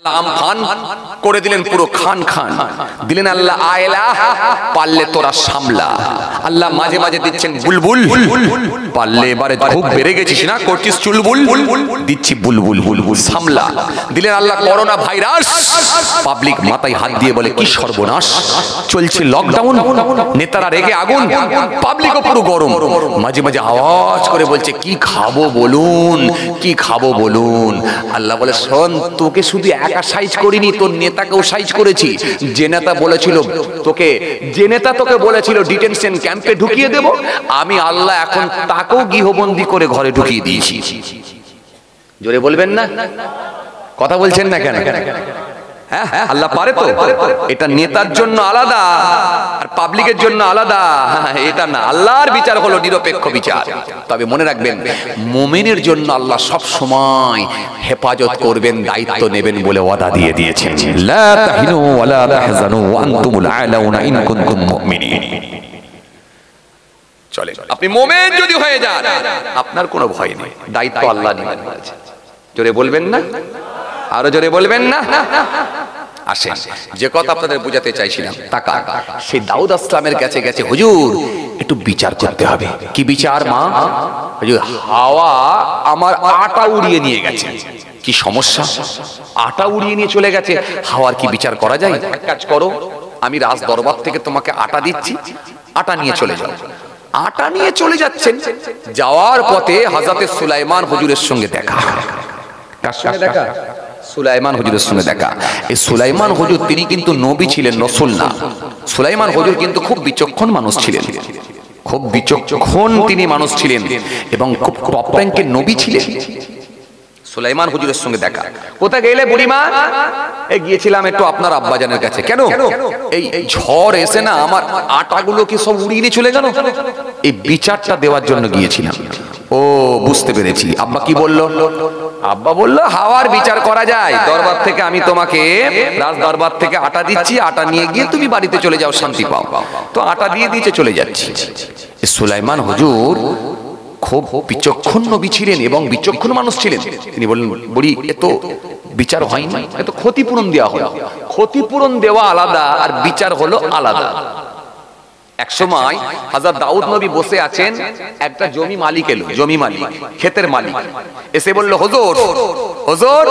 Amphan করে দিলেন, পুরো খান খান দিলেন। আল্লাহ আয়লা, পারলে তোরা সামলা। আল্লাহ মাঝে মাঝে দিচ্ছেন বুলবুল, পারলে এবারে খুব বেড়ে গেছিস না, করছিস চুলবুল, দিচ্ছি বুলবুল, বুলবুল সামলা। দিলেন আল্লাহ করোনা ভাইরাস, পাবলিক মাথায় হাত দিয়ে বলে কি সর্বনাশ, চলছে লকডাউন, নেতারা রেগে আগুন, পাবলিকও পুরো গরম। মাঝে মাঝে আওয়াজ করে বলছে কি খাবো বলুন, কি খাবো বলুন। আল্লাহ বলে শোন, তোকে শুধু একা সাইজ করিনি, তোর নেতাকেও সাইজ করেছি। যে নেতা বলেছিল তোকে, যে নেতা তোকে বলেছিল ডিটেনশন ক্যাম্পে ঢুকিয়ে দেব, আমি আল্লাহ এখন তাকেও গৃহবন্দী করে ঘরে ঢুকিয়ে দিয়েছি। জোরে বলবেন না, কথা বলছেন না কেন? হ্যাঁ হ্যাঁ, আল্লাহ পারে তো। এটা নেতার জন্য আলাদা আর পাবলিকের জন্য আলাদা, এটা না। আল্লাহর বিচার হলো নিরপেক্ষ বিচার। তবে মনে রাখবেন, মুমিনের জন্য আল্লাহ সব সময় হেফাজত করবেন, দায়িত্ব নেবেন বলে ওয়াদা দিয়ে দিয়েছেন। লা তাহিনু ওয়া লা তাহজানু ওয়া আনতুমুল আ'লাউনা ইন কুনতুম মুমিনিন। চলে, আপনি মুমিন যদি হয়ে যান, আপনার কোনো ভয় নেই, দায়িত্ব আল্লাহ নেবেন। জোরে বলবেন না, আরো জোরে বলবেন না। আসেন, যে কথা আপনাদের বুঝাতে চাইছিলাম, টাকা সেই দাউদ আসলামের কাছে গেছে, হুজুর একটু বিচার করতে হবে। কি বিচার মা? হুজুর হাওয়া আমার আটা উড়িয়ে নিয়ে গেছে। কি সমস্যা? আটা উড়িয়ে নিয়ে চলে গেছে, হাওয়ার কি বিচার করা যায়? এক কাজ করো, আমি রাজ দরবার থেকে তোমাকে আটা দিচ্ছি, আটা নিয়ে চলে যাও। আটা নিয়ে চলে যাচ্ছেন, যাওয়ার পথে হযরত সুলাইমান হুজুরের সঙ্গে দেখা। কার সঙ্গে দেখা? সুলাইমান হুজুরের সঙ্গে দেখা। এই সুলাইমান হুজুর তিনি কিন্তু নবী ছিলেন, রাসূল না। সুলাইমান হুজুর কিন্তু খুব বিচক্ষণ মানুষ ছিলেন, খুব বিচক্ষণ তিনি মানুষ ছিলেন এবং খুব টপ র্যাঙ্কের নবী ছিলেন। সুলাইমান হুজুরের সঙ্গে দেখা। কোথায় গেলে বুড়িমা? এই গিয়েছিলাম একটু আপনার আব্বাজানের কাছে। কেন? এই ঝড় এসে না আমার আটাগুলো কি সব উড়িয়ে নিয়ে চলে গেল, এই বিচারটা দেওয়ার জন্য গিয়েছিলাম। ও বুঝতে পেরেছি। আব্বা কি বলল? আব্বা বলল হাওয়ার বিচার করা যায়, দরবার থেকে আমি তোমাকে রাজ দরবার থেকে আটা দিচ্ছি, আটা নিয়ে গিয়ে তুমি বাড়িতে চলে যাও, শান্তি পাও। তো আটা দিয়ে দিয়েছে, চলে যাচ্ছি। সুলাইমান হুজুর খুব বিচক্ষণ নবী ছিলেন এবং বিচক্ষণ মানুষ ছিলেন। তিনি বললেন বুড়ি এত বিচার হয়নি, এত ক্ষতিপূরণ দেওয়া হলো। ক্ষতিপূরণ দেওয়া আলাদা আর বিচার হলো আলাদা। এক সময় হযরত দাউদ নবী বসে আছেন, একটা জমি মালিক এলো, জমি মালিক, ক্ষেতের মালিক এসে বলল হুজুর, হুজুর,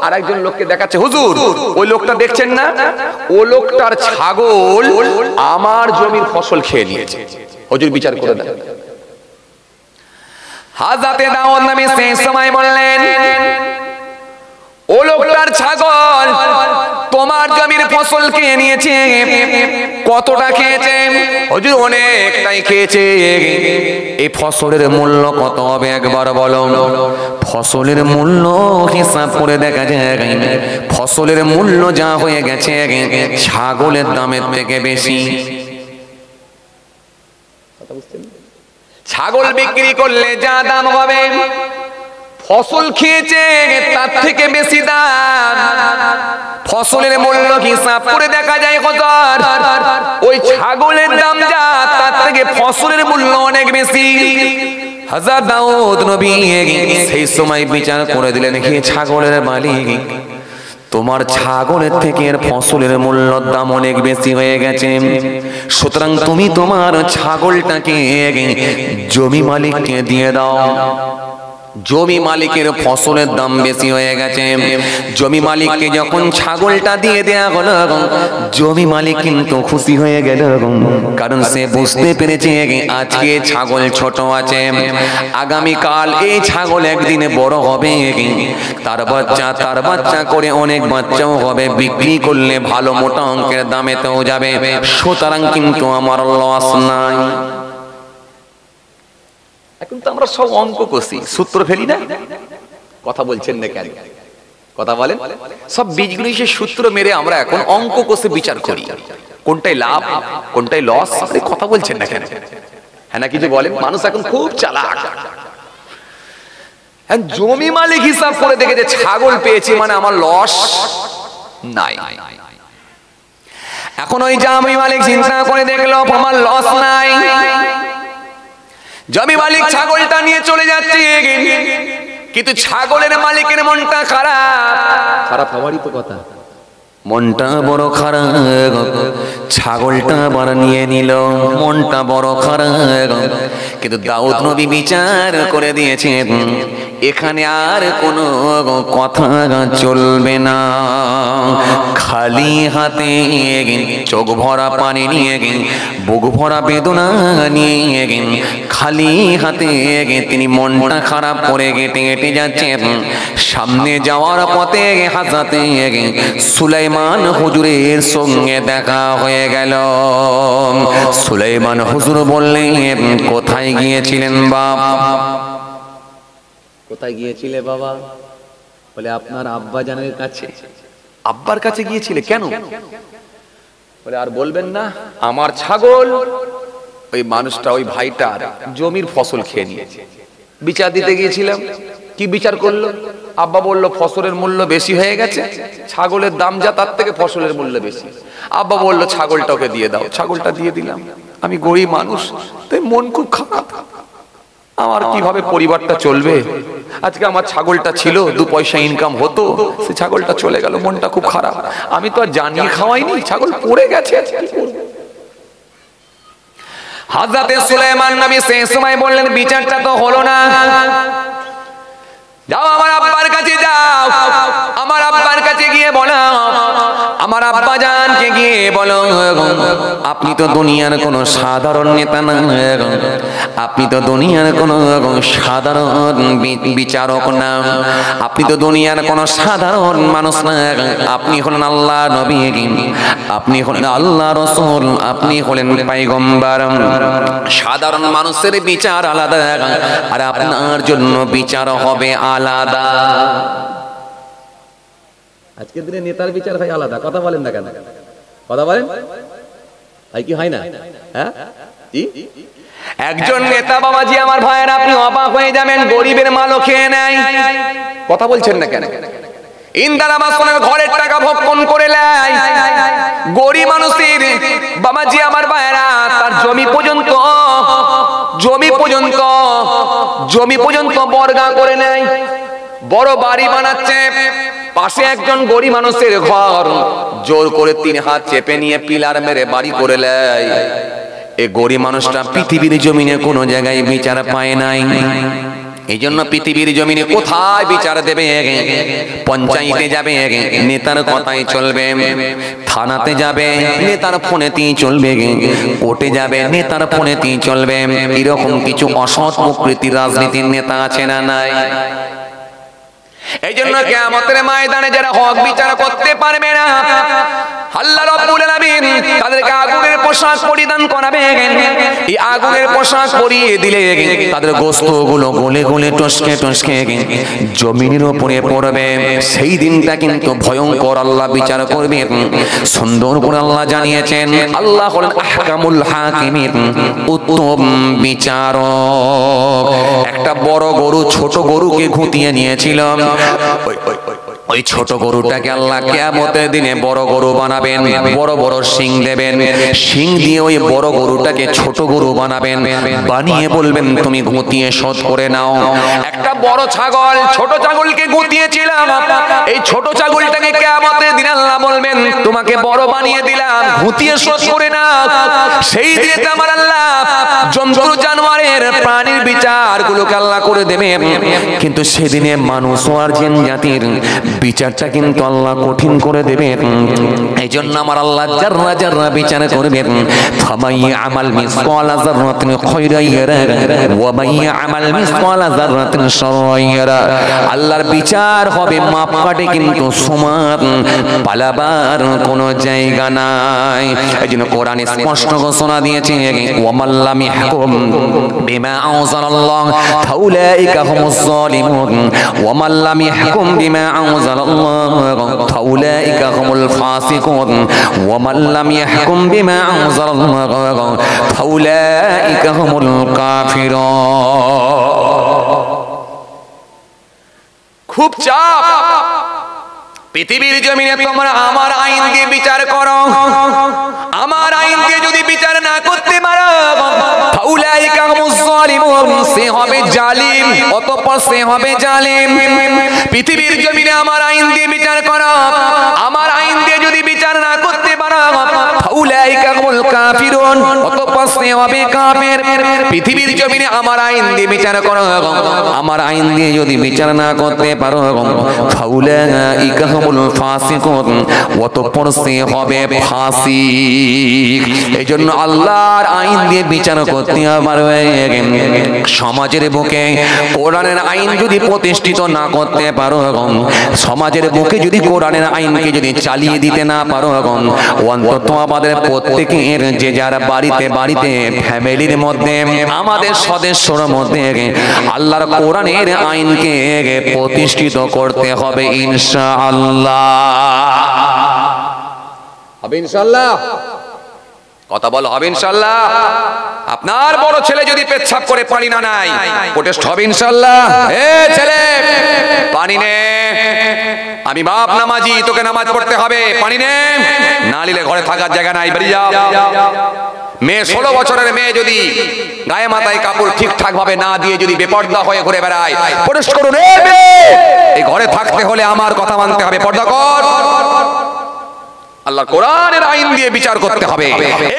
আর একজন লোককে দেখাচ্ছে, হুজুর ওই লোকটা দেখছেন না, ও লোকটার ছাগল আমার জমির ফসল খেয়ে নিয়েছে, হুজুর বিচার করে দেন। হযরত দাউদ নবী সেই সময় বললেন ও লোকটার ছাগল তোমার জমির ফসল খেয়ে নিয়েছে, কতটা খেয়েছে? হুজুর অনেকটাই খেয়েছে। এই ফসলের মূল্য কত হবে একবার বলো? ফসলের মূল্য হিসাব করে দেখা যায়, ফসলের মূল্য যা হয়ে গেছে ছাগলের দামের থেকে বেশি। ছাগল বিক্রি করলে যা দাম হবে, ফসল খেয়েছে তার থেকে বেশি দাম। ফসলের মূল্য হিসাব করে দেখা যায় হুজুর ওই ছাগলের দাম যা, তার থেকে ফসলের মূল্য অনেক বেশি। হযরত দাউদ নবী সেই সময় বিচার করে দিলেন, হে ছাগলের মালিক, তোমার ছাগলের থেকে এর ফসলের মূল্যর দাম অনেক বেশি হয়ে গেছে, সুতরাং তুমি তোমার ছাগলটাকে জমি মালিককে দিয়ে দাও। জমি মালিকের ফসলের দাম বেশি হয়ে গেছে, জমি মালিককে যখন ছাগলটা দিয়ে দেয়া হলো, জমি মালিক কিন্তু খুশি হয়ে গেল, কারণ সে বুঝতে পেরেছে আজকে ছাগল ছোট আছে, আগামীকাল এই ছাগল একদিনে বড় হবে, তার বাচ্চা করে অনেক বাচ্চাও হবে, বিক্রি করলে ভালো মোটা অঙ্কের দামেতেও যাবে, সুতরাং কিন্তু আমার লস নাই। এখন তো আমরা সব অঙ্ক কষি, সূত্র ফেলি না, কথা বলছেন না কেন? কথা বলেন। সব বীজগুলো সে সূত্র মেরে আমরা এখন অঙ্ক কষে বিচার করি, কোনটাই লাভ কোনটাই লস। আপনি কথা বলছেন না কেন? হ্যাঁ না কিছু বলেন? মানুষ এখন খুব চালাক। জমি মালিক হিসাব করে দেখেছে ছাগল পেয়েছি মানে আমার লস নাই। এখন ওই জমি মালিক চিন্তা করে দেখলো আমার লস নাই, জমি মালিক ছাগলটা নিয়ে চলে যাচ্ছে, কিন্তু ছাগলের মালিকের মনটা খারাপ হওয়ারই তো কথা। মনটা বড় খারাপ, ছাগলটা আবার নিয়ে নিল, মনটা বড় খারাপ। কিন্তু দাউদ নবী বিচার করে দিয়েছেন এখানে আর কোনো কথা চলবে না। খালি হাতে চোখ ভরা পানি নিয়ে বুক ভরা বেদনা নিয়ে খালি হাতে তিনি মনটা খারাপ করে হেঁটে হেঁটে যাচ্ছেন। সামনে যাওয়ার পথে হাজাতে সুলাইমান হুজুরের সঙ্গে দেখা হয়ে গেল। সুলাইমান হুজুর বললেন, কোথায় গিয়েছিলেন বাবা? কোথায় গিয়েছিলে বাবা? বলে আপনার আব্বা জানের কাছে। আব্বার কাছে গিয়েছিলে কেন? বলে আর বলবেন না, আমার ছাগল ওই মানুষটা ওই ভাইটার জমির ফসল খেয়ে নিয়েছে, বিচার দিতে গিয়েছিলাম। কি বিচার করলো? আব্বা বলল ফসলের মূল্য বেশি হয়ে গেছে, ছাগলের দাম যা তার থেকে ফসলের মূল্য বেশি। আব্বা বলল ছাগলটা ওকে দিয়ে দাও। ছাগলটা দিয়ে দিলাম। আমি গরিব মানুষ, তাই মন খুব খারাপ। আমার কিভাবে পরিবারটা চলবে? আজকে আমার ছাগলটা ছিল, 2 পয়সা ইনকাম হতো, সে ছাগলটা চলে গেল, মনটা খুব খারাপ। আমি তো আর জানিয়ে খাওয়াইনি, ছাগল পড়ে গেছে। হযরত সুলাইমান নবী সেই সময় বললেন, বিচারটা তো হলো না, যাও আমার আব্বার কাছে যাও, আমার আব্বার কাছে গিয়ে বলো, আমার আব্বা জানকে গিয়ে বলো, আপনি তো দুনিয়ার কোনো সাধারণ নেতা না, আপনি তো দুনিয়ার কোনো সাধারণ বিচারক না, আপনি তো দুনিয়ার কোনো সাধারণ মানুষ না, আপনি হলেন আল্লাহ নবী, আপনি হলেন আল্লাহ রাসূল, আপনি হলেন পয়গম্বর। সাধারণ মানুষের বিচার আলাদা, আর আপনার জন্য বিচার হবে আলাদা। আজকের দিনে নেতার বিচার হয় আলাদা। কথা বলেন না কেন? কথা বলেন ভাই, কি হয় না? হ্যাঁ, একজন নেতা বাবাজি আমার ভাইয়ের, আপনি অবাক হয়ে যাবেন, গরিবের মালও খেয়ে নেয়। কথা বলছেন না কেন? ইন্দিরা বাসনের ঘরের টাকা ভক্ষণ করে নেয়। গরিব মানুষের বাবাজি আমার ভাইয়েরা, তার জমি পর্যন্ত বর্গা করে নেয়, বড় বাড়ি বানাচ্ছে। পাশে একজন গরিব মানুষের ঘর জোর করে 3 হাত চেপে নিয়ে পিলার মেরে বাড়ি করে নেয়। এই গরিব মানুষটা পৃথিবীর জমিনে কোনো জায়গায় বিচার পায় নাই। এই জন্য পৃথিবীর জমিনে কোথায় বিচার দেবে? পঞ্চায়েতে যাবে, নেতার কথাই চলবে। থানাতে যাবে, নেতার ফোনেতেই চলবে। কোর্টে যাবে, নেতার ফোনেতেই চলবে। এরকম কিছু অসৎ প্রকৃতির রাজনীতির নেতা আছে না নাই? এই জন্য কিয়ামতের ময়দানে যারা হক বিচার করতে পারবে না, আল্লাহ রাব্বুল আলামিন তাদেরকে আগুনের পোশাক পরিধান করাবেন। এই আগুনের পোশাক পরিয়ে দিলে তাদের গোশতগুলো গলে গলে টসকে টসকে জমিনের উপরে পড়বে। সেই দিনটা কিন্তু ভয়ঙ্কর, আল্লাহ বিচার করবেন। সুন্দর করে আল্লাহ জানিয়েছেন, আল্লাহ হলেন আহকামুল হাকিমিন, উত্তম বিচারক। একটা বড় গরু ছোট গরুকে ঘুঁটিয়ে নিয়েছিল। ওই ছোট গরুটাকে আল্লাহ কিয়ামতের দিনে বড় গরু বানাবেন, বড় বড় শিং দেবেন, শিং দিয়ে ওই বড় গরুটাকে ছোট গরু বানাবেন, বানিয়ে বলবেন তুমি গুঁতিয়ে শোধ করে নাও। একটা বড় ছাগল ছোট ছাগলকে গুঁতিয়েছিলাম, এই ছোট ছাগলটাকে কিয়ামতের দিনে আল্লাহ বলবেন তোমাকে বড় বানিয়ে দিলাম, গুঁতিয়ে শোধ করে নাও। সেই দিনে আমার আল্লাহ জন্তু জানোয়ারের প্রাণীর বিচারগুলোকে আল্লাহ করে দেবেন। কিন্তু সেদিনে মানুষ আর জিন জাতির বিচারটা কিন্তু আল্লাহ কঠিন করে দেবেন। এই জন্য আমার আল্লাহ জাররা জাররা বিচার করবেন। ফামাই আমাল মিসকালা যাররাতিন খায়রান ইয়ারা ওয়া মাই আমাল মিসকালা যাররাতিন শাররান ইয়ারা। আল্লাহর বিচার হবে মাপকাঠি কিন্তু সমান, পালাবার কোনো জায়গা নাই। এই জন্য কোরআনে স্পষ্ট ঘোষণা দিয়েছে, ওয়া মাল্লাম ইয়াহকুম বিমা আনজালাল্লাহ ফাউলাইকা হুমুজ জালিমুন ওয়া মাল্লাম ইয়াহকুম বিমা আনজালাল্লাহ ফাউলাইকা হুমুল ফাসিকুন ওয়া মান লাম ইয়াহকুম বিমা আনজালাল্লাহ ফাউলাইকা হুমুল কাফিরুন। খুব চাপ, পৃথিবীর জমিনে তোমরা আমার আইন দিয়ে বিচার করো, আমার আইন দিয়ে যদি বিচার না করতে পারো ফাউলাইকা হুমুজ জালিমুন, সে হবে জালিম, অতঃপর সে হবে জালিম। পৃথিবীর জমিনে আমার আইন দিয়ে বিচার করো, আমার আইন দিয়ে যদি বিচার না করতে পারো ফাউলাইকা হুমুল কাফিরুন, অতঃপর সে হবে কাফের। পৃথিবীর জমিনে আমার আইন দিয়ে বিচার করো, আমার আইন দিয়ে যদি বিচার না করতে পারো ফাউলাইকা হুমুল ফাসিকুন, অতঃপর সে হবে ফাসিক। এইজন্য আল্লাহর আইন দিয়ে বিচার করতে পারবে। সমাজের বুকে কোরআনের আইন যদি প্রতিষ্ঠিত না করতে পারো, সমাজের বুকে যদি কোরআনের আইনকে যদি চালিয়ে দিতে না পারো, অন্তত আমাদের প্রত্যেকের যে যারা বাড়িতে বাড়িতে ফ্যামিলির মধ্যে আমাদের সদস্যর মধ্যে আল্লাহর কোরআনের আইনকে প্রতিষ্ঠিত করতে হবে ইনশাআল্লাহ। হবে ইনশাআল্লাহ? কথা বলো, হবে ইনশাআল্লাহ? আপনার বড় ছেলে যদি পেচ্ছাপ করে পানি না নাই, প্রোটেস্ট হবে ইনশাআল্লাহ? এ ছেলে পানি নে, আমি বাপ নামাজি, তোকে নামাজ পড়তে হবে, পানি নে, না নিলে ঘরে থাকার জায়গা নাই, বেরিয়ে যাও। মেয়ে 16 বছরের মেয়ে যদি গায়ে মাথায় কাপড় ঠিকঠাক ভাবে না দিয়ে যদি বেপর্দা হয়ে ঘুরে বেড়ায়, প্রোটেস্ট করুন, এই ঘরে থাকতে হলে আমার কথা মানতে হবে, পর্দা কর। আল্লাহর কোরআনের আইন দিয়ে বিচার করতে হবে,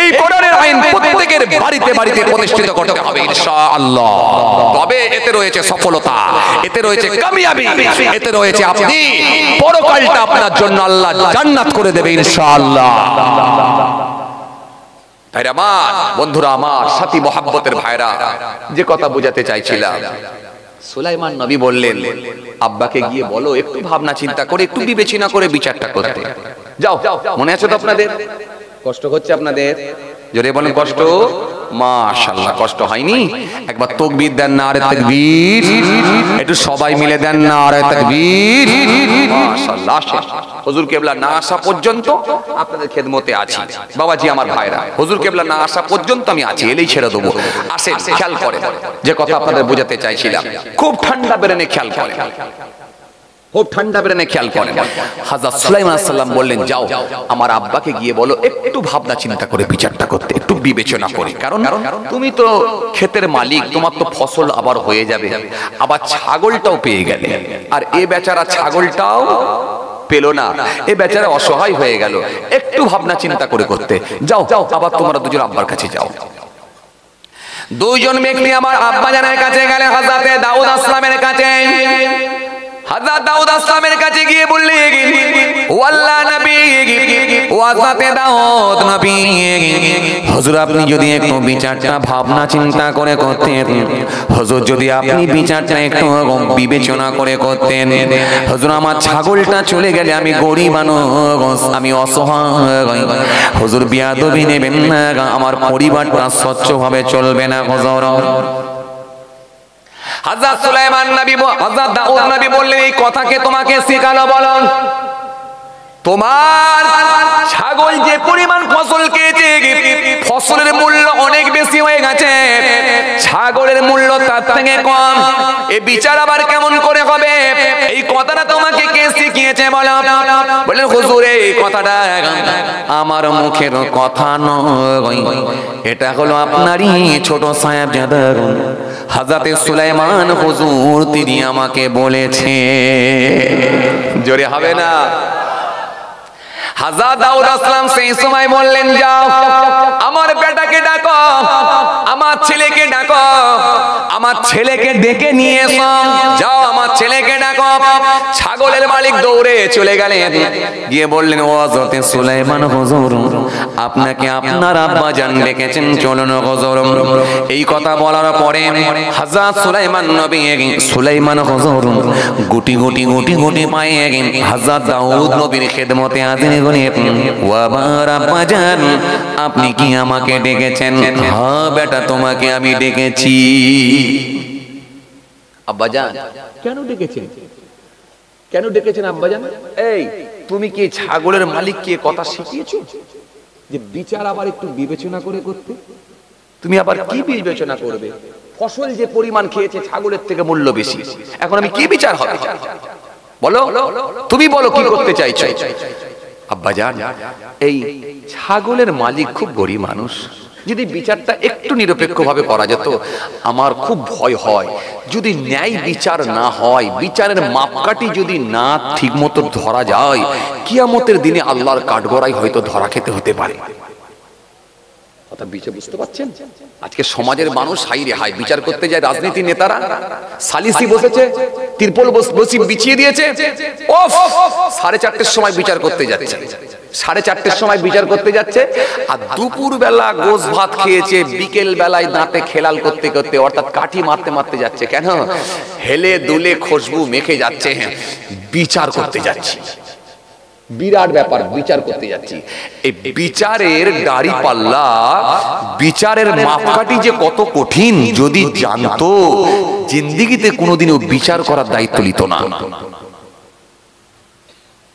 এই কোরআনের আইন প্রত্যেকের বাড়িতে বাড়িতে প্রতিষ্ঠিত করতে হবে ইনশাআল্লাহ। তবে এতে রয়েছে সফলতা, এতে রয়েছে কামিয়াবি, এতে রয়েছে আপনি পরকালটা আপনার জন্য আল্লাহ জান্নাত করে দেবে ইনশাআল্লাহ। ভাইরা আমার, বন্ধুরা আমার, সাথী মহাব্বতের ভাইরা, যে কথা বোঝাতে চাইছিলাম, সুলাইমান নবী বললেন আব্বাকে গিয়ে বলো একটু ভাবনা চিন্তা করে একটু বিবেচনা করে বিচারটা করতে। যাও, মনে আছে তো আপনাদের? কষ্ট হচ্ছে আপনাদের? জোরে বলেন কষ্ট? মাশাআল্লাহ, কষ্ট হয়নি? একবার তাকবীর দেন, নারে তাকবীর, একটু সবাই মিলে দেন নারে তাকবীর। মাশাআল্লাহ। হুজুর কেবলা না আসা পর্যন্ত আপনাদের খেদমতে আছি। বাবাজি আমার ভাইরা, হুজুর কেবলা না আসা পর্যন্ত আমি আছি, এলেই ছেড়ে দেবো। আসেন, খেয়াল করেন যে কথা আপনাদের বোঝাতে চাইছিলাম, খুব ঠান্ডা বেরেনে খেয়াল করেন, খুব ঠান্ডা বেরেনে খেয়াল করেন। হযরত সুলাইমান আলাইহিস সালাম বললেন যাও আমার আব্বাকে গিয়ে বলো একটু ভাবনা চিন্তা করে বিচারটা করতে, একটু বিবেচনা করে। কারণ তুমি তো ক্ষেতের মালিক, তোমার তো ফসল আবার হয়ে যাবে, আবার ছাগলটাও পেয়ে গেলে, আর এ বেচারা ছাগলটাও পেল না, এ বেচারা অসহায় হয়ে গেল, একটু ভাবনা চিন্তা করে করতে। যাও আবার তোমরা দুজন আব্বার কাছে যাও। দুইজন ব্যক্তি আমার আব্বা জানের কাছে গেলে, হযরত দাউদ আসলামের কাছে। হযরত দাউদ আসলামের কাছে গিয়ে বললেন ও আল্লাহ নবী, ও হযরত দাউদ নবী, হুজুর আপনি যদি একটু বিচারটা ভাবনা চিন্তা করে করতেন, হুজুর যদি আপনি বিচারটা একটু বিবেচনা করে করতেন, হুজুর আমার ছাগলটা চলে গেলে আমি গরিব মানুষ, আমি অসহায়, হুজুর বিয়াদবি নেবেন না, আমার পরিবারটা স্বচ্ছভাবে চলবে না হুজুর। হযরত সুলাইমান নবী, হযরত দাউদ নবী বললেন এই কথাকে তোমাকে শেখানো বলো, তোমার ছাগল যে পরিমাণ ফসল খেয়েছে, ফসলের মূল্য অনেক বেশি হয়ে গেছে, ছাগলের মূল্য তার থেকে কম, এই বিচার আবার কেমন করে হবে? এই কথাটা তোমাকে কে শিখিয়েছে বলো? বলেন হুজুর এই কথাটা আমার মুখের কথা নয়, এটা হলো আপনারই ছোট সাহেবজাদা হযরত সুলাইমান হুজুর, তিনি আমাকে বলেছে। জোরে হবে না? হযরত দাউদ আসলাম সেই সময় বললেন যাও আমার বেটাকে ডাকো, আমার ছেলেকে ডাকো, আমার ছেলেকে ডেকে নিয়ে এসো, যাও আমার ছেলেকে ডাকো। ছাগলের মালিক দৌড়ে চলে গেলেন, গিয়ে বললেন ও হযরত সুলাইমান হুজুর, আপনাকে আপনার আব্বা জান ডেকেছেন, চলুন হুজুর। এই কথা বলার পরে হযরত সুলাইমান নবী, সুলাইমান হুজুর গুটি গুটি গুটি গুটি পায়ে হযরত দাউদ নবীর খেদমতে আছেন। ও আমার আব্বা জান, আপনি কি আমাকে ডেকেছেন? হ্যাঁ বেটা, তোমাকে আমি ডেকেছি। আব্বা জান কেন ডেকেছেন? কেন ডেকেছেন আব্বা জান? এই তুমি কি ছাগলের মালিককে কথা শিখিয়েছো যে বিচার আবার একটু বিবেচনা করে করতে? তুমি আবার কি বিবেচনা করবে? ফসল যে পরিমাণ খেয়েছে ছাগলের থেকে মূল্য বেশি, এখন আমি কি বিচার হবে? বলো, তুমি বলো কি করতে চাইছো? আব্বাজান, এই ছাগলের মালিক খুব গরিব মানুষ, যদি বিচারটা একটু নিরপেক্ষভাবে করা যেত। আমার খুব ভয় হয় যদি ন্যায় বিচার না হয়, বিচারের মাপকাঠি যদি না ঠিকমতো ধরা যায়, কিয়ামতের দিনে আল্লাহর কাঠগড়ায় হয়তো ধরা খেতে হতে পারে। কথা বুঝতে পারছেন? আজকে সমাজের মানুষ হাই রে হাই বিচার করতে যায়, রাজনীতি নেতারা সালিসি বসেছে, তিরপল বসি বিছিয়ে দিয়েছে, ওফ 4:30 সময় বিচার করতে যাচ্ছে, 4:30 সময় বিচার করতে যাচ্ছে, আর দুপুর বেলা গোশ ভাত খেয়েছে, বিকেল বেলায় দাঁতে খেলাল করতে করতে, অর্থাৎ কাঠি মারতে মারতে যাচ্ছে। কেন? হেলে দুলে খুশবু মেখে যাচ্ছে, বিচার করতে যাচ্ছি। বিরাট ব্যাপার, বিচার করতে যাচ্ছি। এই বিচারের দাড়ি পাল্লা, বিচারের মাপকাঠি যে কত কঠিন যদি জানতো, জিন্দেগিতে কোনোদিনও বিচার করার দায়িত্ব নিত না।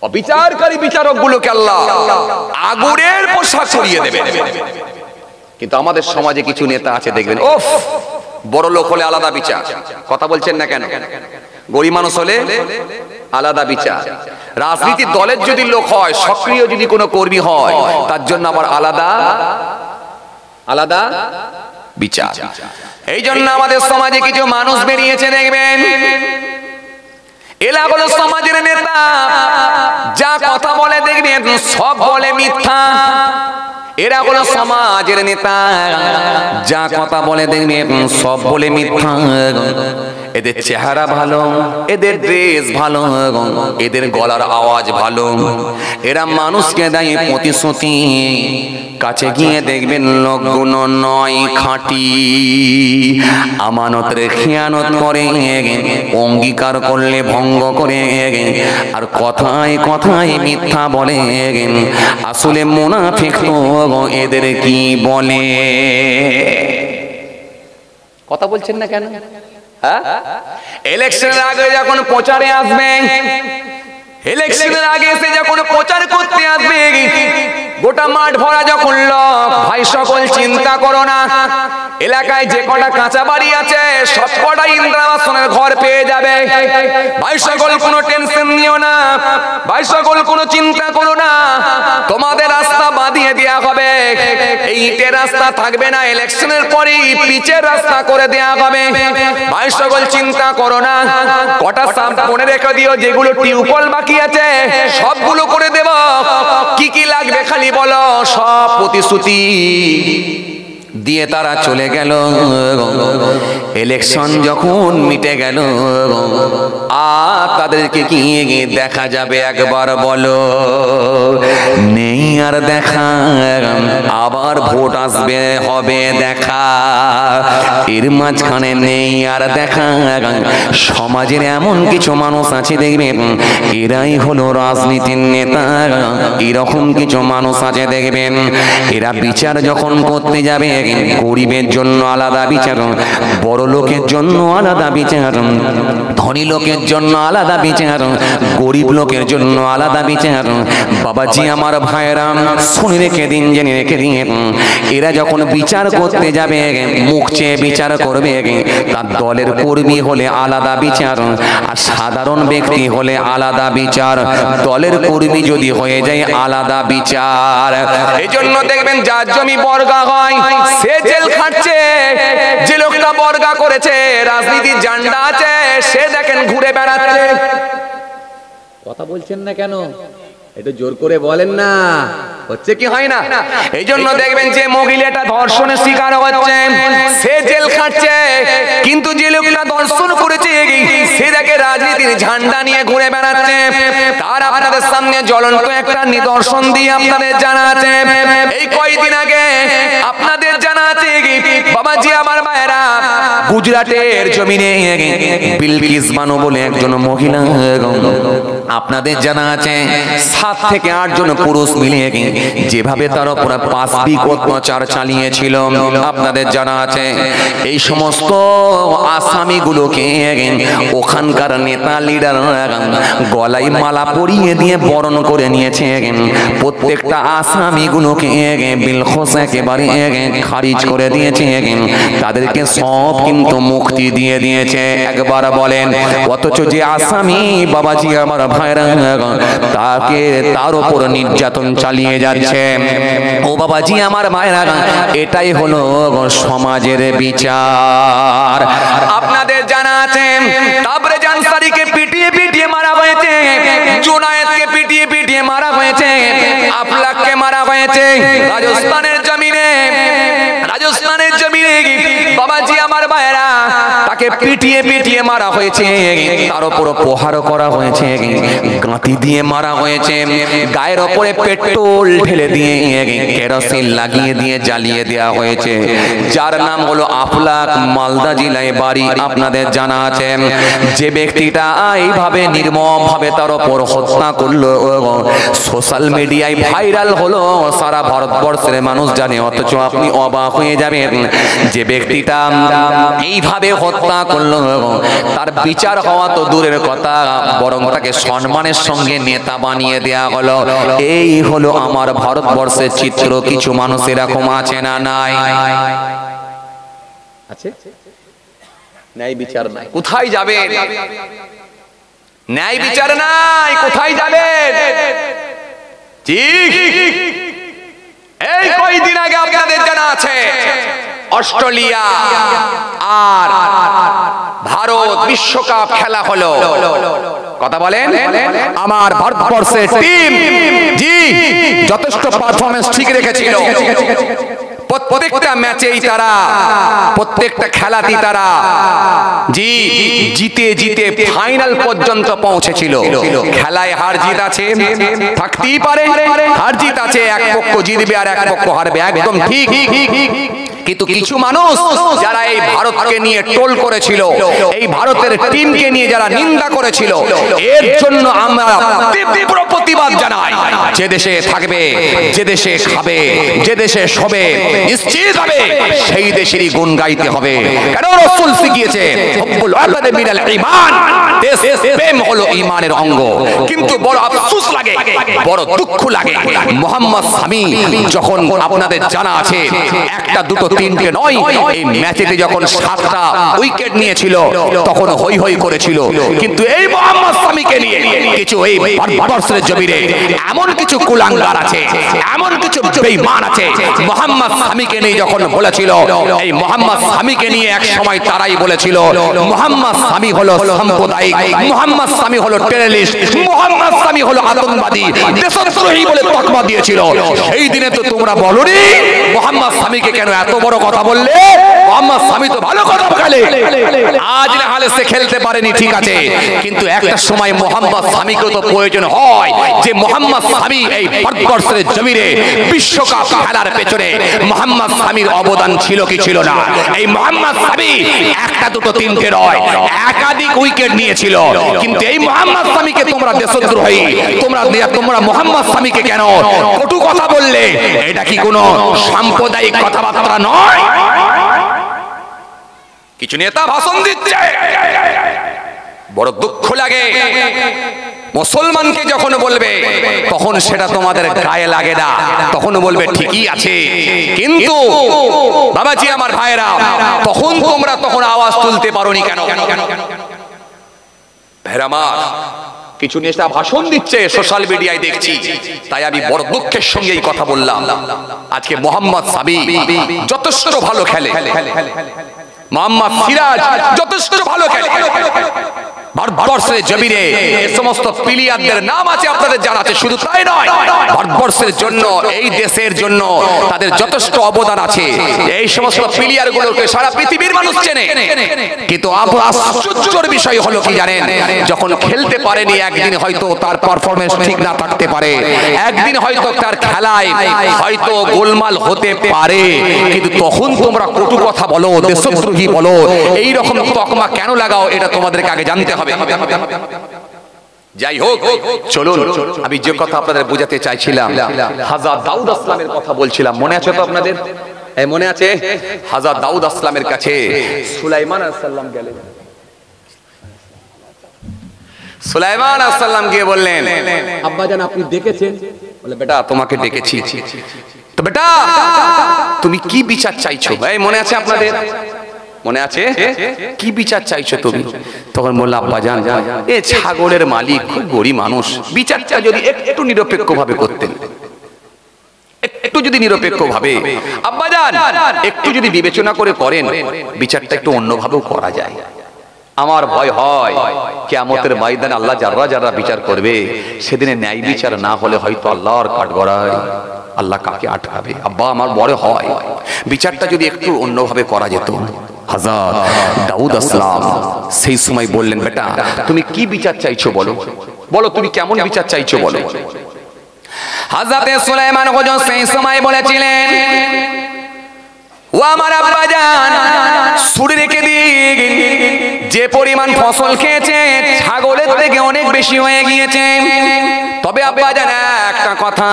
অবিচারকারী বিচারক গুলোকে আল্লাহ আগুনের পোশাক পরিয়ে দেবে। কিন্তু আমাদের সমাজে কিছু নেতা আছে দেখবেন, ওফ বড় লোক হলে আলাদা বিচার। কথা বলছেন না কেন? গরিব মানুষ হলে আলাদা বিচার। রাজনীতির দলের যদি লোক হয়, সক্রিয় যদি কোনো কর্মী হয়, তার জন্য আবার আলাদা আলাদা বিচার। এই জন্য আমাদের সমাজে কিছু মানুষ বেরিয়েছে দেখবেন, এরা হলো সমাজের নেতা, যা কথা বলে দেখবেন সব বলে মিথ্যা। এরা হলো সমাজের নেতা, যা কথা বলে দেখবেন সব বলে মিথ্যা। এদের চেহারা ভালো, এদের ড্রেস ভালো, এদের গলার আওয়াজ ভালো, এরা মানুষকে দেয় প্রতিশ্রুতি, কাছে গিয়ে দেখবেন লোকগুলো নয় খাঁটি। আমানতের খেয়ানত করে, অঙ্গীকার করলে ভঙ্গ করে, আর কথায় কথায় মিথ্যা বলে। আসলে মুনাফিক তো এদের কি বলে? কথা বলছেন না কেন? ইলেকশনের আগে যখন প্রচারে আসবে, ইলেকশনের আগে এসে যখন প্রচার করতে আসবে, গোটা মাঠ ভরা যখন লোক, ভাই সকল চিন্তা করো না, এলাকায় যে কটা কাঁচা বাড়ি আছে সব কটা ইন্দিরা আবাসনের ঘর পেয়ে যাবে। ভাই সকল কোনো টেনশন নিও না, ভাই সকল কোনো চিন্তা করো না, তোমাদের রাস্তা বাঁধিয়ে দেওয়া হবে। এই ইটের রাস্তা থাকবে না, ইলেকশনের পরেই পিচের রাস্তা করে দেওয়া হবে। ভাই সকল চিন্তা করো না, কটা সাপ মনে রেখে দিও, যেগুলো টিউবওয়েল বাকি আছে সবগুলো করে দেব। কি কি লাগবে খালি বলো, সব প্রতিশ্রুতি দিয়ে তারা চলে গেল। ইলেকশন যখন মিটে গেল, আর তাদেরকে কি দেখা যাবে একবার বলো? নেই আর দেখা, আবার ভোট আসবে হবে দেখা। এর মাঝখানে নেই আর দেখা। সমাজের এমন কিছু মানুষ আছে দেখবেন, এরাই হলো রাজনীতির নেতা। এরকম কিছু মানুষ আছে দেখবেন, এরা বিচার যখন করতে যাবে, গরিবের জন্য আলাদা বিচার, বড় লোকের জন্য আলাদা বিচার, ধনী লোকের জন্য আলাদা বিচার, গরিব লোকের জন্য আলাদা বিচার। বাবাজি আমার ভাইরা শুনে রেখে দিন, জেনে রেখে দিন, এরা যখন বিচার করতে যাবে, মুখ চেয়ে বিচার করবে, তার দলের কর্মী হলে আলাদা বিচার, আর সাধারণ ব্যক্তি হলে আলাদা বিচার। দলের কর্মী যদি হয়ে যায় আলাদা বিচার। এই জন্য দেখবেন যার জমি বর্গা হয় সে জেল খাটছে, যে লোকটা বর্গা করেছে, রাজনীতির জান্ডা আছে, সে দেখেন ঘুরে বেড়াচ্ছে। কথা বলছেন না কেন? একটু জোর করে বলেন না, হচ্ছে কি হয় না? এই জন্য দেখবেন যে মহিলাটা ধর্ষণের শিকার হচ্ছে, সে জেল খাটছে, কিন্তু যে লোকটা ধর্ষণ করেছে সে দেখে রাজনীতির ঝান্ডা নিয়ে ঘুরে বেড়াচ্ছে। তার আপনাদের সামনে জ্বলন্ত একটা নিদর্শন দিয়ে আপনাদের জানা আছে। এই কয়েকদিন আগে আপনাদের জানা আছে, বাবাজি আমার ভাইরা, গুজরাটের জমিনে বিলকিস বানু বলে একজন মহিলা আপনাদের জানা আছে 7 থেকে 8 জন পুরুষ মিলে যেভাবে তার উপর পাশবিক অত্যাচার চালিয়েছিল আপনাদের জানা আছে। এই সমস্ত আসামিগুলোকে ওখানকার নেতা লিডার গলায় মালা পরিয়ে দিয়ে বরণ করে নিয়েছে। প্রত্যেকটা আসামিগুলোকে বিলখোস একেবারে খারিজ করে দিয়েছে, তাদেরকে সব কিন্তু মুক্তি দিয়ে দিয়েছে। একবার বলেন, অথচ যে আসামি বাবাজি আমার ভাইরা তাকে তার উপর নির্যাতন চালিয়ে যাচ্ছে। ও বাবাজি আমার ভাইরা, এটাই হলো সমাজের বিচার। আপনাদের জানা আছে তারপরে জানসারিকে পিটিয়ে পিটিয়ে মারা হয়েছে, জুনায়েদকে পিটিয়ে পিটিয়ে মারা হয়েছে, আফলাককে মারা হয়েছে রাজস্থানের জমিনে। রাজস্থানের জমিনে বাবাজি আমার ভাইরা তাকে পিটিয়ে পিটিয়ে মারা হয়েছে, তার উপর প্রহার করা হয়েছে, গাঁতি দিয়ে মারা হয়েছে, গায়ের উপরে পেট্রোল ঢেলে দিয়ে কেরোসিন লাগিয়ে দিয়ে জ্বালিয়ে দেওয়া হয়েছে। যার নাম হলো আফলাক, মালদা জেলায় বাড়ি। আপনাদের জানা আছে যে ব্যক্তিটা এইভাবে নির্মমভাবে তার উপর হত্যা করলো, সোশ্যাল মিডিয়ায় ভাইরাল হলো, সারা ভারতবর্ষের মানুষ জানে। অথচ আপনি অবাক হয়ে যাবেন, যে ব্যক্তিটা এইভাবে হত্যা করলো তার বিচার হওয়া তো দূরের কথা, বরং তাকে সম্মানের সঙ্গে নেতা বানিয়ে দেয়া হলো। এই হলো আমার ভারতবর্ষের চিত্র। কিছু মানুষ এরকম আছে না নাই? আছে? ন্যায় বিচার নাই, কোথায় যাবেন? ন্যায় বিচার নাই, কোথায় যাবেন? ঠিক এই কয়েকদিন আগে আপনাদের জানা আছে অস্ট্রেলিয়া আর ভারত বিশ্বকাপ খেলা হলো। কথা বলেন, আমার ভারতবর্ষের টিম জি যথেষ্ট পারফরম্যান্স ঠিক রেখেছিল। প্রত্যেকটা ম্যাচেই তারা, প্রত্যেকটা খেলাতেই তারা জি জিতে জিতে ফাইনাল পর্যন্ত পৌঁছেছিল। খেলায় হার জিত আছে, থাকতেই পারে, হার জিত আছে, এক পক্ষ জিতবে আর এক পক্ষ হারবে, একদম ঠিক। কিন্তু কিছু মানুষ যারা এই ভারতকে নিয়ে টোল করেছিল, এই ভারতের টিমকে নিয়ে যারা নিন্দা করেছিল, এর জন্য আমরা তীব্র প্রতিবাদ জানাই। যে দেশে থাকবে, যে দেশে খাবে, যে দেশে শোবে, নিশ্চিত হবে সেই দেশেরই গুণ গাইতে হবে। কেন রাসূল শিখিয়েছে হুব্বুল ওয়াতানি মিনাল ঈমান, দেশ প্রেম হলো ঈমানের অঙ্গ। কিন্তু বড় আফসোস লাগে, বড় দুঃখ লাগে, মোহাম্মদ শামি যখন আপনাদের জানা আছে একটা দুটো তিনটে নয়, এই ম্যাচেতে যখন 7টা উইকেট নিয়েছিল তখন হই হই করেছিল। কিন্তু এই মোহাম্মদ শামিকে নিয়ে কিছু এই ভারতবর্ষের জমিনে এমন কিছু কুলাঙ্গার আছে, এমন কিছু বেঈমান আছে, মোহাম্মদ শামিকে নিয়ে যখন বলেছিল, এই মোহাম্মদ শামিকে নিয়ে এক সময় তারাই বলেছিল মোহাম্মদ শামি হলো সাম্প্রদায়িক, মোহাম্মদ শামি হলো টেররিস্ট, মোহাম্মদ শামি হলো আতঙ্কবাদী, দেশদ্রোহী বলে তকমা দিয়েছিল। সেই দিনে তো তোমরা বলনি মোহাম্মদ শামিকে কেন এত বড় কথা বললে? মোহাম্মদ শামি তো ভালো কথা খেলে, আজ না হলে সে খেলতে পারেনি, ঠিক আছে, কিন্তু একটা সময় মোহাম্মদ শামিকে তো প্রয়োজন হয় যে মোহাম্মদ শামি এই ভারতবর্ষের জমিনে বিশ্বকাপ খেলার পেছনে মোহাম্মদ শামির অবদান ছিল কি ছিল না? এই মোহাম্মদ শামি একটা দুটো তিনটে নয়, একাধিক উইকেট নিয়েছিল। কিন্তু এই মোহাম্মদ শামিকে তোমরা দেশদ্রোহী, তোমরা মোহাম্মদ শামিকে কেন কটু কথা বললে? এটা কি কোনো সাম্প্রদায়িক কথাবার্তা নয়? কিছু নেতা ভাষণ দিচ্ছে, বড় দুঃখ লাগে। মুসলমানকে যখন বলবে তখন সেটা তোমাদের গায়ে লাগে না, তখন বলবে ঠিকই আছে। কিন্তু বাবাজি আমার ভাইরা, তখন তোমরা তখন আওয়াজ তুলতে পারোনি কেন? ভেরামার কিছু নেতা ভাষণ দিচ্ছে, সোশ্যাল মিডিয়ায় দেখছি, তাই আমি বড় দুঃখের সঙ্গে এই কথা বললাম। আজকে মোহাম্মদ শামি যথেষ্ট ভালো খেলে, মোহাম্মদ সিরাজ যথেষ্ট ভালো খেলে, ভারতবর্ষের জমিনে এই সমস্ত প্লেয়ারদের নাম আছে আপনাদের জানা আছে। শুধু তাই নয়, ভারতবর্ষের জন্য, এই দেশের জন্য তাদের যথেষ্ট অবদান আছে। এই সমস্ত প্লেয়ারগুলোকে সারা পৃথিবীর মানুষ চেনে। কিন্তু আশ্চর্যের বিষয় হলো কি জানেন, যখন খেলতে পারেনি, একদিন হয়তো তার পারফরম্যান্স ঠিক না থাকতে পারে, একদিন হয়তো তার খেলায় হয়তো গোলমাল হতে পারে, কিন্তু তখন তোমরা কটু কথা বলো, দেশদ্রোহী বলো, এই রকম তকমা কেন লাগাও? এটা তোমাদেরকে আগে জানতে হবে। যাই হোক, চলুন আমি যে কথা আপনাদের বোঝাতে চাইছিলাম, হযরত দাউদ আসলামের কথা বলছিলাম, মনে আছে তো আপনাদের? মনে আছে? হযরত দাউদ আসলামের কাছে সুলাইমান আলাইহিস সালাম গেলেন। সুলাইমান আলাইহিস সালাম গিয়ে বললেন, আব্বাজান আপনি ডেকেছেন? বলে বেটা তোমাকে ডেকেছি। তো বেটা তুমি কি বিচার চাইছো? মনে আছে আপনাদের? মনে আছে? কি বিচার চাইছো তুমি? তখন বলল আব্বাজান এ ছাগলের মালিক খুব গরিব মানুষ, বিচারটা যদি একটু নিরপেক্ষ ভাবে করতেন, একটু যদি নিরপেক্ষ ভাবে আব্বাজান একটু যদি বিবেচনা করে করেন, বিচারটা একটু অন্যভাবেও করা যায়। আমার ভয় হয় কিয়ামতের ময়দানে আল্লাহ যারা যারা বিচার করবে, সেদিনে ন্যায় বিচার না হলে হয়তো আল্লাহর কাঠগড়ায় আল্লাহ কাকে আটকাবে। আব্বা আমার বড় হয় বিচারটা যদি একটু অন্যভাবে করা যেত। হযরত দাউদ আসলাম সেই সময় বললেন, বেটা তুমি কি বিচার চাইছো বলো, বলো তুমি কেমন বিচার চাইছো বলো। হযরত সুলাইমান হুজুর সেই সময় বলেছিলেন, ও আমার আব্বাজান শুনে রেখে দিন, যে পরিমাণ ফসল খেয়েছে ছাগলের থেকে অনেক বেশি হয়ে গিয়েছে। তবে আব্বাজান একটা কথা,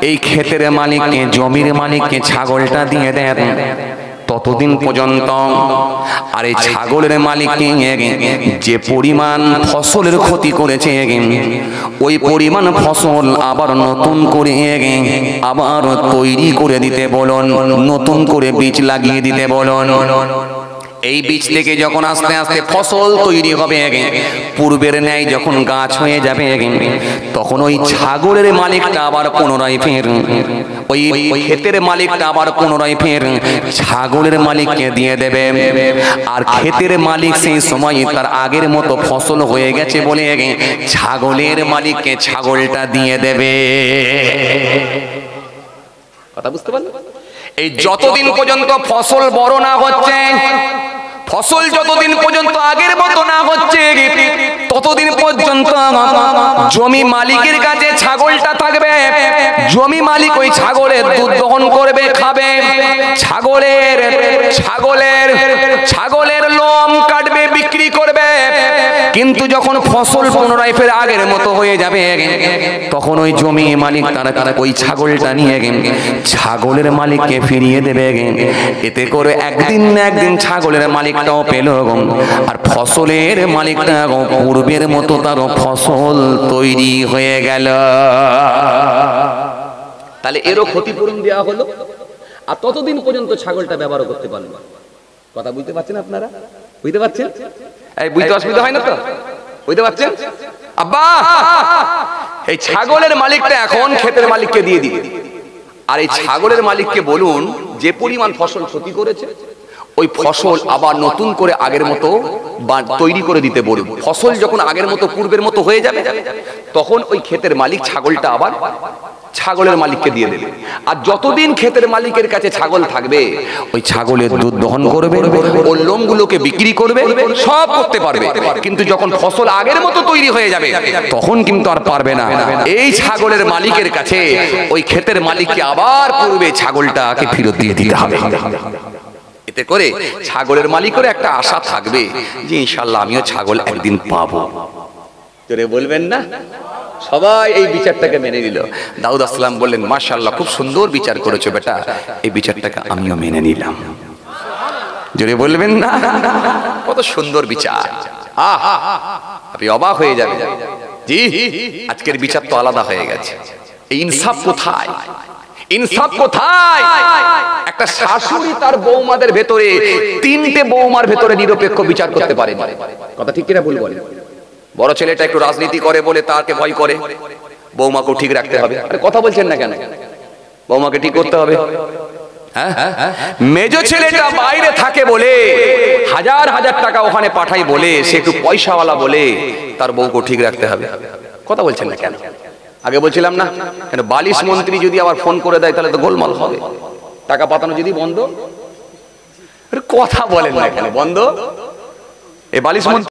এই ক্ষেতের মালিককে, জমির মালিককে ছাগলটা দিয়ে দেন ততদিন পর্যন্ত, আর এই ছাগলের মালিককে যে পরিমাণ ফসলের ক্ষতি করেছে ওই পরিমাণ ফসল আবার নতুন করে আবার তৈরি করে দিতে বলুন, নতুন করে বীজ লাগিয়ে দিতে বলুন। এই বীজ থেকে যখন আস্তে আস্তে ফসল তৈরি হবে, পূর্বের ন্যায় যখন গাছ হয়ে যাবে, তখন ওই ছাগলের মালিকটা আবার পুনরায় ফের, ওই ক্ষেতের মালিকটা আবার পুনরায় ফের ছাগলের মালিককে দিয়ে দেবে। আর ক্ষেতের মালিক সেই সময় তার আগের মতো ফসল হয়ে গেছে বলে ছাগলের মালিককে ছাগলটা দিয়ে দেবে। কথা বুঝতে পারলেন? এই যতদিন পর্যন্ত ফসল বড় না হচ্ছে, ফসল যতদিন পর্যন্ত আগের মতো না হচ্ছে, ততদিন পর্যন্ত জমি মালিকের কাছে ছাগলটা থাকবে। জমি মালিক ওই ছাগলের দুধ দহন করবে, খাবে, ছাগলের লোম কাটবে, বিক্রি করবে। কিন্তু যখন ফসল পুনরায় ফের আগের মতো হয়ে যাবে, তখন ওই জমি মালিক তারা ওই ছাগলটা নিয়ে ছাগলের মালিককে ফিরিয়ে দেবে। এতে করে একদিন না একদিন ছাগলের মালিকটাও পেল, আর ফসলের মালিকটা পূর্বের মতো তার ফসল তৈরি হয়ে গেল। তাহলে এরও ক্ষতিপূরণ দেওয়া হলো, আর ততদিন পর্যন্ত ছাগলটা ব্যবহার করতে পারলো। কথা বুঝতে পারছেন আপনারা? বুঝতে পারছেন? এই বুঝতে অসুবিধা হয় না তো? বুঝতে পারছেন? আব্বা এই ছাগলের মালিকটা এখন ক্ষেতের মালিককে দিয়ে দিবে, আর এই ছাগলের মালিককে বলুন যে পরিমাণ ফসল ক্ষতি করেছে ওই ফসল আবার নতুন করে আগের মতো তৈরি করে দিতে বলুন। ফসল যখন আগের মতো পূর্বের মতো হয়ে যাবে, তখন ওই ক্ষেতের মালিক ছাগলটা আবার ছাগলের মালিককে দিয়ে দেবে। আর যতদিন ক্ষেতের মালিকের কাছে ছাগল থাকবে, ওই ছাগলের দুধ দহন করবে, ওর লোমগুলোকে বিক্রি করবে, সব করতে পারবে। কিন্তু যখন ফসল আগের মতো তৈরি হয়ে যাবে, তখন কিন্তু আর পারবে না। এই ছাগলের মালিকের কাছে ওই ক্ষেতের মালিককে আবার পূর্বে ছাগলটাকে ফেরত দিয়ে দিতে হবে। এতে করে ছাগলের মালিকের একটা আশা থাকবে যে ইনশাআল্লাহ আমিও ছাগল একদিন পাবো। জোরে বলবেন না? সবাই এই বিচারটাকে মেনে নিল। দাউদ আসলাম বললেন, মাশাআল্লাহ খুব সুন্দর বিচার করেছো বেটা, এই বিচারটাকে আমিও মেনে নিলাম। জোরে বলবেন না? কত সুন্দর বিচার! আপনি অবাক হয়ে যাবেন। জি, আজকের বিচার তো আলাদা হয়ে গেছে। এই ইনসাফ কোথায়? ইনসাফ কোথায়? একটা শাশুড়ি তার বৌমাদের ভেতরে, তিনটে বৌমার ভেতরে নিরপেক্ষ বিচার করতে পারে। কথা ঠিক কিনা ভুল বলেন? বড় ছেলেটা একটু রাজনীতি করে বলে তাকে ভয় করে, বৌমাকেও ঠিক রাখতে হবে। আরে কথা বলছেন না কেন? বৌমাকে ঠিক করতে হবে। হ্যাঁ, মেজো ছেলেটা বাইরে থাকে বলে, হাজার হাজার টাকা ওখানে পাঠাই বলে, সে একটু পয়সাওয়ালা বলে তার বউকে ঠিক রাখতে হবে। কথা বলছেন না কেন? আগে বলছিলাম না কেন, বালিশ মন্ত্রী যদি আবার ফোন করে দেয় তাহলে তো গোলমাল হবে। টাকা পাঠানো যদি বন্ধ, কথা বলেন না কেন বন্ধ? এ বালিশ মন্ত্রী